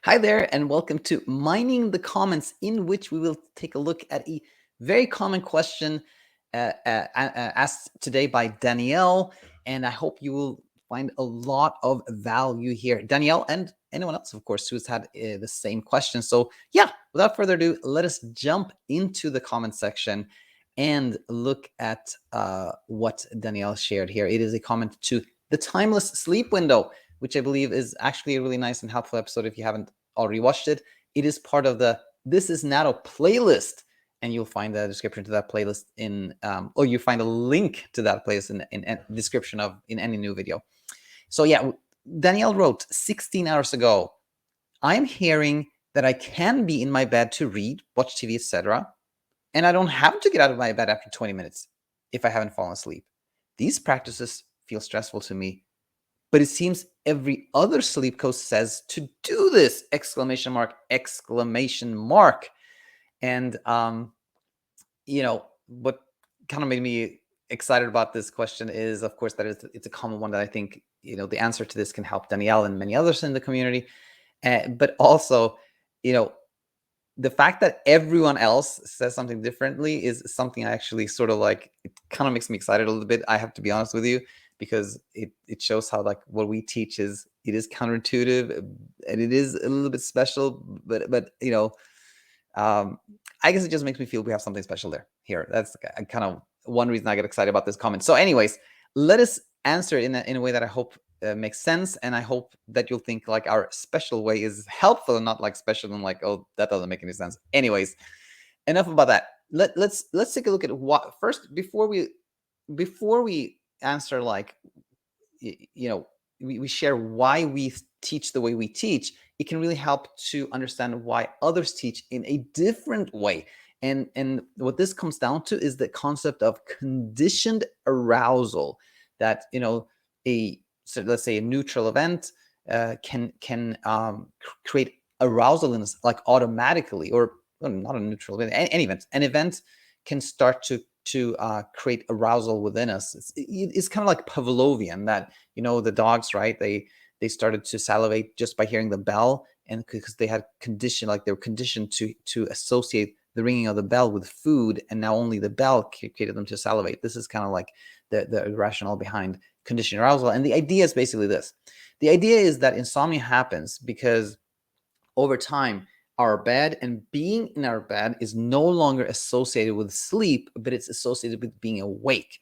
Hi there, and welcome to Mining the Comments, in which we will take a look at a very common question asked today by Danielle. And I hope you will find a lot of value here. Danielle, and anyone else, of course, who's had the same question. So, yeah, without further ado, let us jump into the comment section and look at what Danielle shared here. It is a comment to the timeless sleep window, which I believe is actually a really nice and helpful episode. If you haven't already watched it, it is part of the This Is Nato playlist, and you'll find the description to that playlist or you find a link to that playlist in description of in any new video. So yeah, Danielle wrote 16 hours ago, I'm hearing that I can be in my bed to read, watch TV, etc., and I don't have to get out of my bed after 20 minutes if I haven't fallen asleep. These practices feel stressful to me, but it seems every other sleep coach says to do this! Exclamation mark, exclamation mark. And what kind of made me excited about this question is, of course, that it's a common one that I think, the answer to this can help Danielle and many others in the community. But also, the fact that everyone else says something differently is something I actually sort of like, it kind of makes me excited a little bit. I have to be honest with you, because it shows how like what we teach is counterintuitive, and it is a little bit special, but I guess it just makes me feel we have something special here. That's kind of one reason I get excited about this comment. So anyways, let us answer it in a way that I hope makes sense, and I hope that you'll think like our special way is helpful and not like special and like, oh, that doesn't make any sense. Anyways, enough about that. Let's take a look at what first before we answer, like, we share why we teach the way we teach. It can really help to understand why others teach in a different way. And what this comes down to is the concept of conditioned arousal, that so let's say a neutral event can create arousal in us, like automatically, or well, not a neutral event, any event. An event can start to create arousal within us. It's kind of like Pavlovian, that the dogs, right? They started to salivate just by hearing the bell, and because they had conditioned, like they were conditioned to associate the ringing of the bell with food, and now only the bell created them to salivate. This is kind of like the rationale behind conditioned arousal. And the idea is basically this. The idea is that insomnia happens because over time, our bed and being in our bed is no longer associated with sleep, but it's associated with being awake.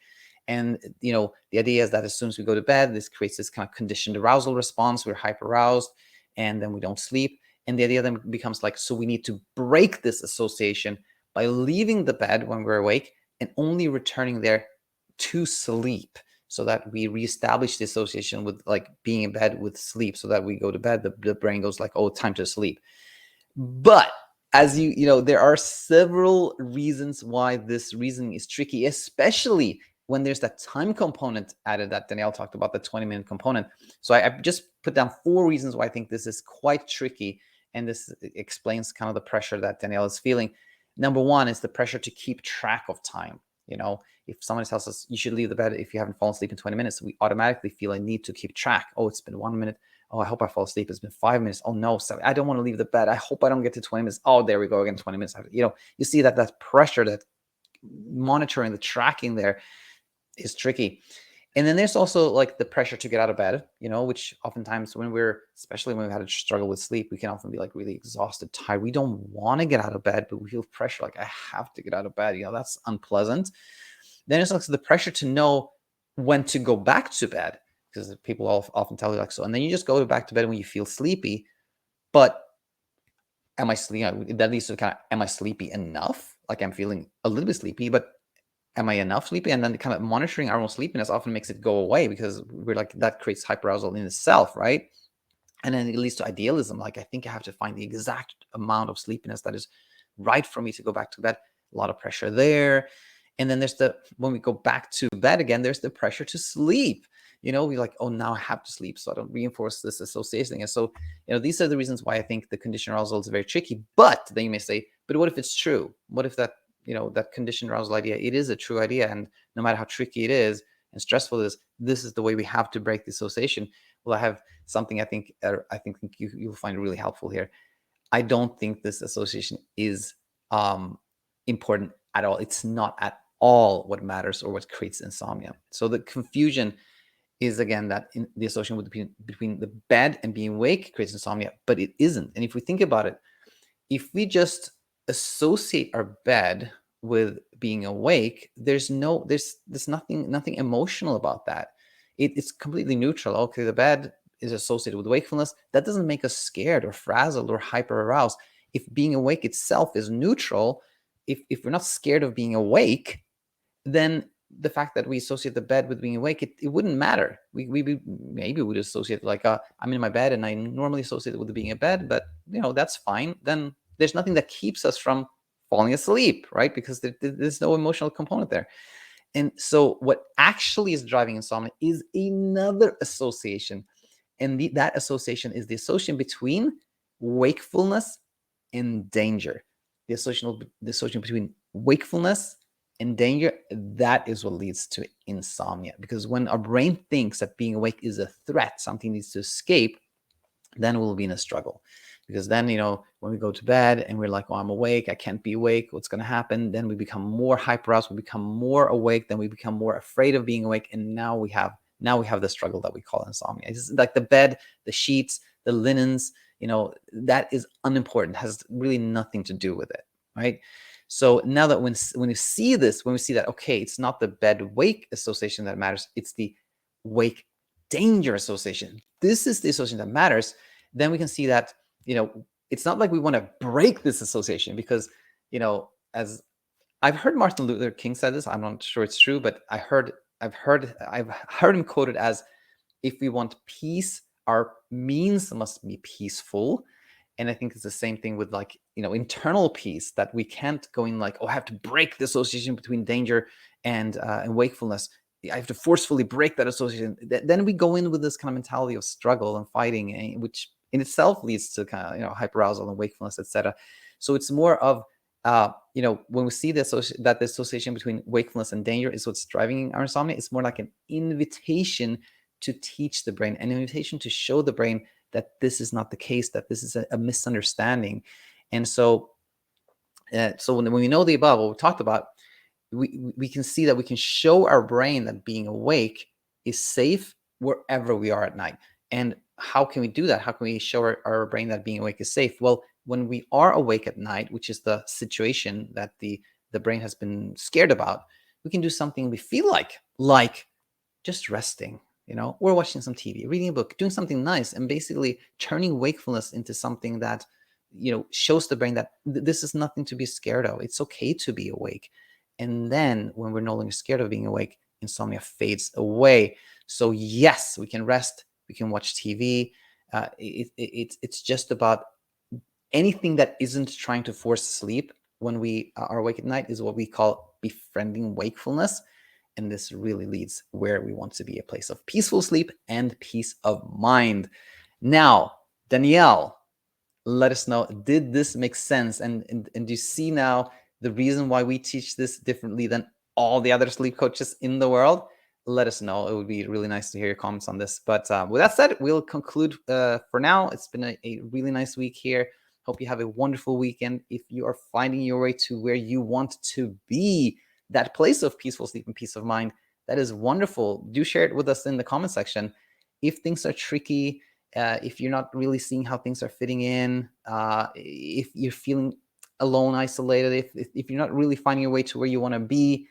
And the idea is that as soon as we go to bed, this creates this kind of conditioned arousal response. We're hyper aroused, and then we don't sleep. And the idea then becomes like, so we need to break this association by leaving the bed when we're awake and only returning there to sleep, so that we reestablish the association with like being in bed with sleep, so that we go to bed, the brain goes like, oh, time to sleep. But as there are several reasons why this reasoning is tricky, especially when there's that time component added that Danielle talked about, the 20-minute component. So I just put down 4 reasons why I think this is quite tricky, and this explains kind of the pressure that Danielle is feeling. Number 1 is the pressure to keep track of time. If someone tells us you should leave the bed if you haven't fallen asleep in 20 minutes, we automatically feel a need to keep track. Oh, it's been 1 minute. Oh, I hope I fall asleep. It's been 5 minutes. Oh no, I don't want to leave the bed. I hope I don't get to 20 minutes. Oh, there we go again, 20 minutes. You see that pressure, that monitoring, the tracking there is tricky. And then there's also like the pressure to get out of bed, which oftentimes especially when we've had a struggle with sleep, we can often be like really exhausted, tired. We don't want to get out of bed, but we feel pressure, like I have to get out of bed. That's unpleasant. Then it's also the pressure to know when to go back to bed, because people often tell you like, so, and then you just go back to bed when you feel sleepy. But am I sleepy? That leads to kind of, am I sleepy enough? Like I'm feeling a little bit sleepy, but am I enough sleepy? And then kind of monitoring our own sleepiness often makes it go away, because we're like, that creates hyperarousal in itself, right? And then it leads to idealism. Like, I think I have to find the exact amount of sleepiness that is right for me to go back to bed. A lot of pressure there. And then there's when we go back to bed again, there's the pressure to sleep. We're like, oh, now I have to sleep, so I don't reinforce this association. And so, these are the reasons why I think the conditioned arousal is very tricky. But then you may say, but what if it's true? What if that, that conditioned arousal idea, it is a true idea, and no matter how tricky it is and stressful it is, this is the way we have to break the association. Well, I have something I think you'll find really helpful here. I don't think this association is important at all. It's not at all what matters or what creates insomnia. So the confusion is again that in the association between the bed and being awake creates insomnia, but it isn't. And if we think about it, if we just associate our bed with being awake, there's nothing emotional about that. It's completely neutral. Okay, the bed is associated with wakefulness. That doesn't make us scared or frazzled or hyper aroused. If being awake itself is neutral, if we're not scared of being awake, then the fact that we associate the bed with being awake, it wouldn't matter. We maybe would associate like I'm in my bed and I normally associate it with being in bed, but that's fine. Then there's nothing that keeps us from falling asleep, right? Because there's no emotional component there. And so what actually is driving insomnia is another association. And that association is the association between wakefulness and danger. The association between wakefulness and danger, that is what leads to insomnia. Because when our brain thinks that being awake is a threat, something needs to escape, then we'll be in a struggle. Because then, when we go to bed and we're like, oh, I'm awake, I can't be awake, what's going to happen? Then we become more hyper-aroused, we become more awake, then we become more afraid of being awake. And now we have the struggle that we call insomnia. It's like the bed, the sheets, the linens, that is unimportant, has really nothing to do with it, right? So now that when we see that, okay, it's not the bed-wake association that matters, it's the wake-danger association. This is the association that matters. Then we can see that, it's not like we want to break this association because, as I've heard Martin Luther King said this, I'm not sure it's true, but I've heard him quoted as, if we want peace, our means must be peaceful. And I think it's the same thing with internal peace, that we can't go in like, oh, I have to break the association between danger and wakefulness. I have to forcefully break that association. Then we go in with this kind of mentality of struggle and fighting, which in itself leads to kind of hyperarousal and wakefulness, etc. So it's more of when we see the association between wakefulness and danger is what's driving our insomnia. It's more like an invitation to teach the brain, an invitation to show the brain that this is not the case, that this is a misunderstanding. And so when we know the above, what we talked about, we can see that we can show our brain that being awake is safe wherever we are at night. And how can we do that? How can we show our brain that being awake is safe? Well, when we are awake at night, which is the situation that the brain has been scared about, we can do something we feel like just resting, or watching some TV, reading a book, doing something nice, and basically turning wakefulness into something that, shows the brain that this is nothing to be scared of. It's okay to be awake. And then when we're no longer scared of being awake, insomnia fades away. So yes, we can rest, we can watch TV. It's just about anything that isn't trying to force sleep when we are awake at night is what we call befriending wakefulness. And this really leads where we want to be, a place of peaceful sleep and peace of mind. Now, Danielle, let us know, did this make sense? And do you see now the reason why we teach this differently than all the other sleep coaches in the world? Let us know. It would be really nice to hear your comments on this. But with that said, we'll conclude for now. It's been a really nice week here. Hope you have a wonderful weekend. If you are finding your way to where you want to be, that place of peaceful sleep and peace of mind, that is wonderful. Do share it with us in the comment section. If things are tricky, if you're not really seeing how things are fitting in, if you're feeling alone, isolated, if you're not really finding your way to where you want to be,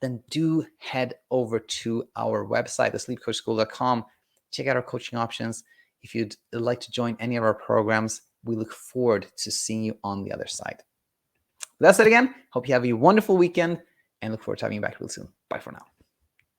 then do head over to our website, thesleepcoachschool.com. Check out our coaching options. If you'd like to join any of our programs, we look forward to seeing you on the other side. That's it again. Hope you have a wonderful weekend and look forward to having you back real soon. Bye for now.